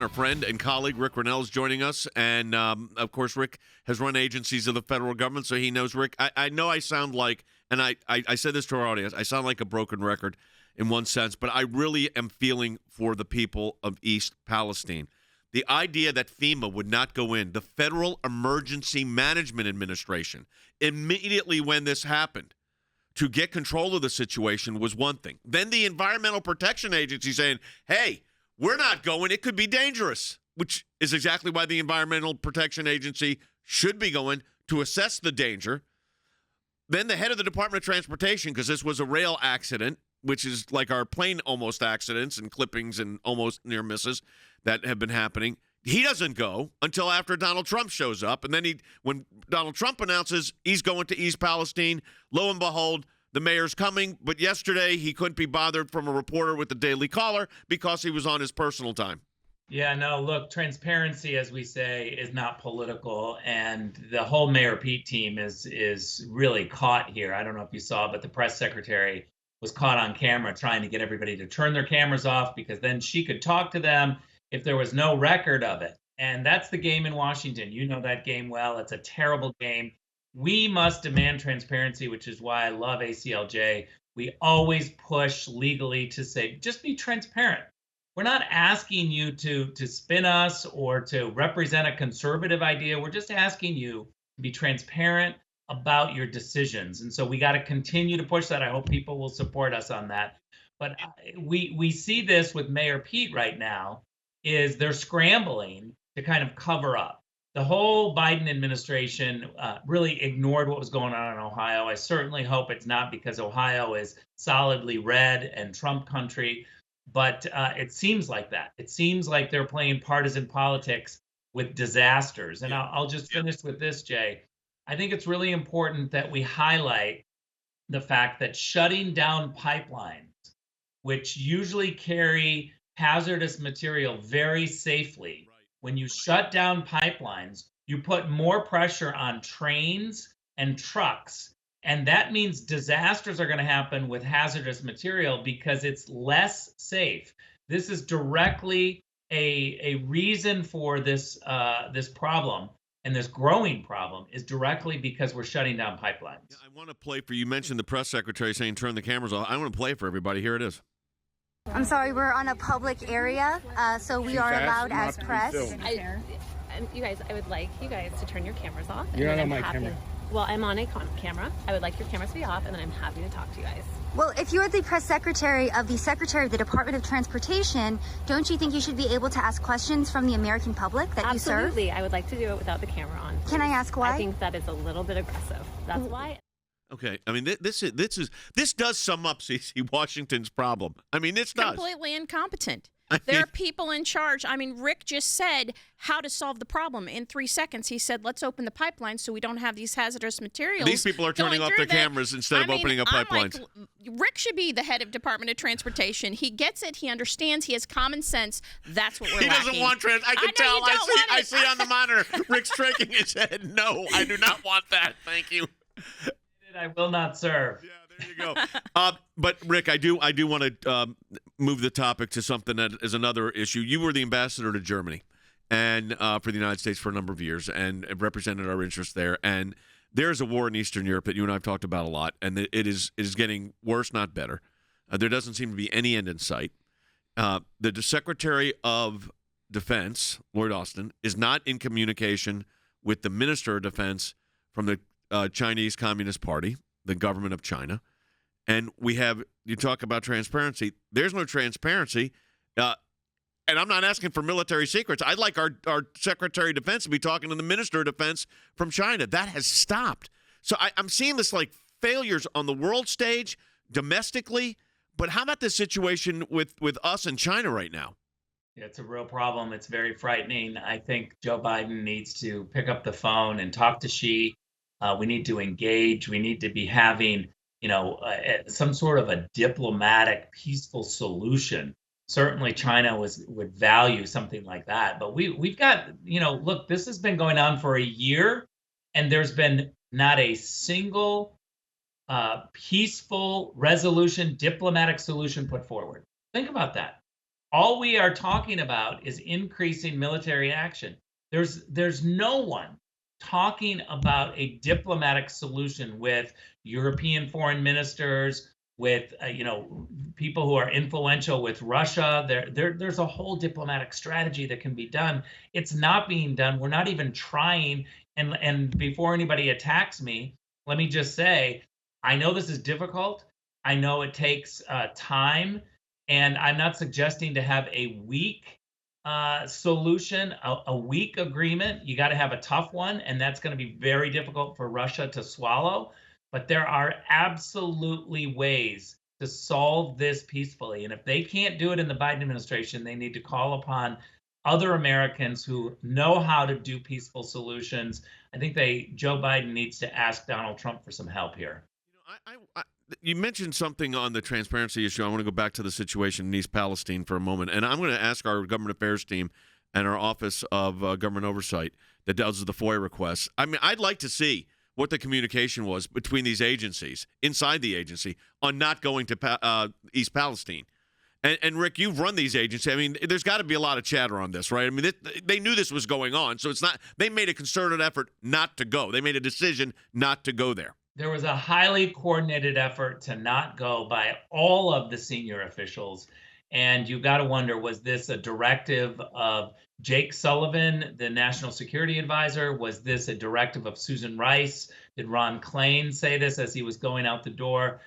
Our friend and colleague Ric Grenell is joining us, and of course, Rick has run agencies of the federal government, so he knows. Rick, I know I sound like, and I said this to our audience, I sound like a broken record in one sense, but I really am feeling for the people of East Palestine. The idea that FEMA would not go in, the Federal Emergency Management Administration, immediately when this happened, to get control of the situation was one thing. Then the Environmental Protection Agency saying, hey, we're not going. It could be dangerous, which is exactly why the Environmental Protection Agency should be going to assess the danger. Then the head of the Department of Transportation, because this was a rail accident, which is like our plane almost accidents and clippings and almost near misses that have been happening. He doesn't go until after Donald Trump shows up. And then when Donald Trump announces he's going to East Palestine, lo and behold, the mayor's coming, but yesterday he couldn't be bothered from a reporter with the Daily Caller because he was on his personal time. Yeah, no, look, transparency, as we say, is not political, and the whole Mayor Pete team is really caught here. I don't know if you saw, but the press secretary was caught on camera trying to get everybody to turn their cameras off because then she could talk to them if there was no record of it. And that's the game in Washington. You know that game well. It's a terrible game. We must demand transparency, which is why I love ACLJ. We always push legally to say, just be transparent. We're not asking you to spin us or to represent a conservative idea. We're just asking you to be transparent about your decisions. And so we got to continue to push that. I hope people will support us on that. But we see this with Mayor Pete right now, is they're scrambling to kind of cover up. The whole Biden administration really ignored what was going on in Ohio. I certainly hope it's not because Ohio is solidly red and Trump country, but it seems like that. It seems like they're playing partisan politics with disasters. And I'll just finish with this, Jay. I think it's really important that we highlight the fact that shutting down pipelines, which usually carry hazardous material very safely, when you shut down pipelines, you put more pressure on trains and trucks. And that means disasters are going to happen with hazardous material because it's less safe. This is directly a reason for this problem. And this growing problem is directly because we're shutting down pipelines. Yeah, I want to play for you. Mentioned the press secretary saying turn the cameras off. I want to play for everybody. Here it is. I'm sorry, we're on a public area, so we are allowed as press. You guys, I would like you guys to turn your cameras off. You're not on my camera. Well, I'm on a camera. I would like your cameras to be off, and then I'm happy to talk to you guys. Well, if you're the press secretary of the Department of Transportation, don't you think you should be able to ask questions from the American public that you serve? Absolutely. I would like to do it without the camera on. Can I ask why? I think that is a little bit aggressive. That's why. Okay, I mean this does sum up CC Washington's problem. I mean, it does. Completely incompetent. There are people in charge. I mean, Rick just said how to solve the problem in 3 seconds. He said, let's open the pipeline so we don't have these hazardous materials. These people are turning off their cameras instead of opening up pipelines. Rick should be the head of Department of Transportation. He gets it. He understands. He has common sense. That's what we're lacking. He doesn't want I can tell. I see on the monitor. Rick's shaking his head. No, I do not want that. Thank you. I will not serve. Yeah, there you go. But Rick, I do want to move the topic to something that is another issue. You were the ambassador to Germany and for the United States for a number of years and represented our interests there. And there's a war in Eastern Europe that you and I have talked about a lot, and it is getting worse, not better. There doesn't seem to be any end in sight. The Secretary of Defense, Lloyd Austin, is not in communication with the Minister of Defense from the Chinese Communist Party, the government of China. And you talk about transparency. There's no transparency. And I'm not asking for military secrets. I'd like our Secretary of Defense to be talking to the Minister of Defense from China. That has stopped. So I'm seeing this like failures on the world stage, domestically. But how about the situation with us and China right now? It's a real problem. It's very frightening. I think Joe Biden needs to pick up the phone and talk to Xi. We need to engage. We need to be having, some sort of a diplomatic, peaceful solution. Certainly, China would value something like that. But we've got, look, this has been going on for a year, and there's been not a single peaceful resolution, diplomatic solution put forward. Think about that. All we are talking about is increasing military action. There's no one talking about a diplomatic solution with European foreign ministers, with people who are influential with Russia. There's a whole diplomatic strategy that can be done. It's not being done. We're not even trying. And before anybody attacks me, let me just say, I know this is difficult. I know it takes time, and I'm not suggesting to have a weak solution, a weak agreement. You got to have a tough one, and that's going to be very difficult for Russia to swallow. But there are absolutely ways to solve this peacefully. And if they can't do it in the Biden administration, they need to call upon other Americans who know how to do peaceful solutions. I think Joe Biden needs to ask Donald Trump for some help here. You mentioned something on the transparency issue. I want to go back to the situation in East Palestine for a moment. And I'm going to ask our government affairs team and our Office of Government Oversight that does the FOIA requests. I mean, I'd like to see what the communication was between these agencies, inside the agency, on not going to East Palestine. And Rick, you've run these agencies. I mean, there's got to be a lot of chatter on this, right? I mean, they knew this was going on, so it's not. They made a concerted effort not to go. They made a decision not to go there. There was a highly coordinated effort to not go by all of the senior officials. And you've got to wonder, was this a directive of Jake Sullivan, the national security advisor? Was this a directive of Susan Rice? Did Ron Klain say this as he was going out the door?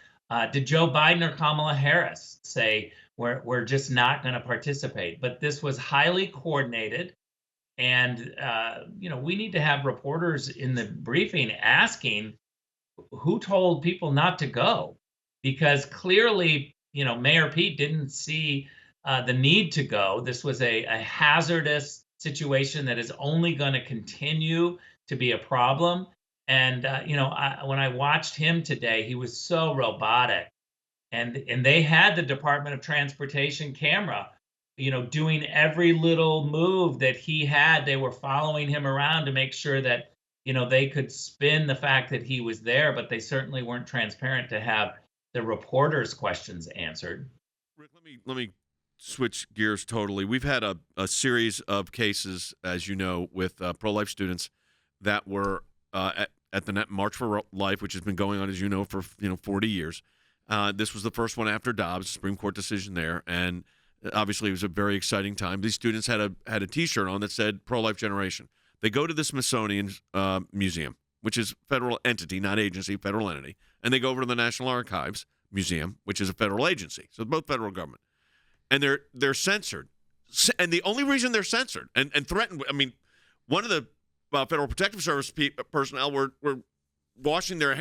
Did Joe Biden or Kamala Harris say, we're just not going to participate? But this was highly coordinated. And, we need to have reporters in the briefing asking who told people not to go, because clearly, Mayor Pete didn't see the need to go. This was a hazardous situation that is only going to continue to be a problem. And, when I watched him today, he was so robotic. And they had the Department of Transportation camera, doing every little move that he had. They were following him around to make sure that, they could spin the fact that he was there, but they certainly weren't transparent to have the reporters' questions answered. Rick, let me switch gears totally. We've had a series of cases, as you know, with pro-life students that were at the March for Life, which has been going on, as you know, for 40 years. This was the first one after Dobbs, Supreme Court decision there, and obviously it was a very exciting time. These students had a T-shirt on that said "Pro-Life Generation." They go to the Smithsonian Museum, which is federal entity, not agency, federal entity, and they go over to the National Archives Museum, which is a federal agency, so both federal government, and they're censored. And the only reason they're censored and threatened, I mean, one of the Federal Protective Service personnel were washing their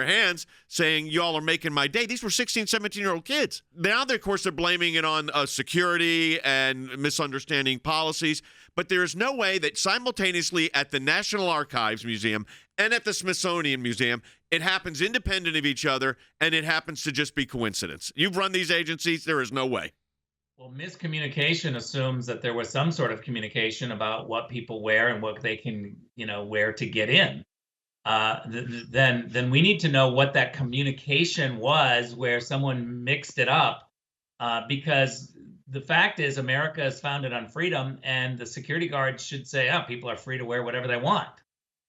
hands, saying, "Y'all are making my day." These were 16, 17-year-old kids. Now, of course, they're blaming it on security and misunderstanding policies. But there is no way that simultaneously at the National Archives Museum and at the Smithsonian Museum, it happens independent of each other, and it happens to just be coincidence. You've run these agencies. There is no way. Well, miscommunication assumes that there was some sort of communication about what people wear and what they can, wear to get in. Then we need to know what that communication was where someone mixed it up, because the fact is America is founded on freedom, and the security guards should say, people are free to wear whatever they want.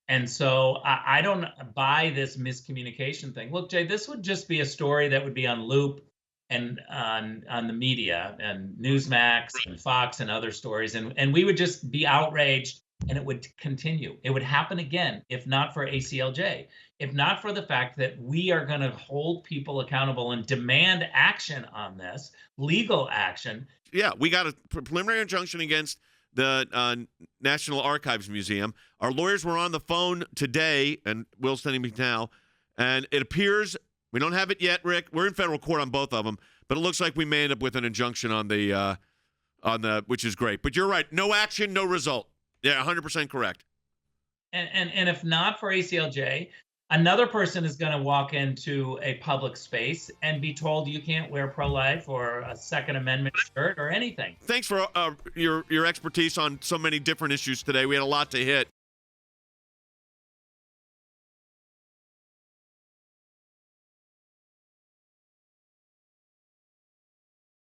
And so I don't buy this miscommunication thing. Look, Jay, this would just be a story that would be on Loop and on the media and Newsmax and Fox and other stories, and we would just be outraged. And it would continue. It would happen again, if not for ACLJ, if not for the fact that we are going to hold people accountable and demand action on this, legal action. Yeah, we got a preliminary injunction against the National Archives Museum. Our lawyers were on the phone today, and Will's sending me now, and it appears, we don't have it yet, Rick. We're in federal court on both of them, but it looks like we may end up with an injunction on the which is great. But you're right, no action, no result. Yeah, 100% correct. And if not for ACLJ, another person is going to walk into a public space and be told you can't wear pro-life or a Second Amendment shirt or anything. Thanks for your expertise on so many different issues today. We had a lot to hit.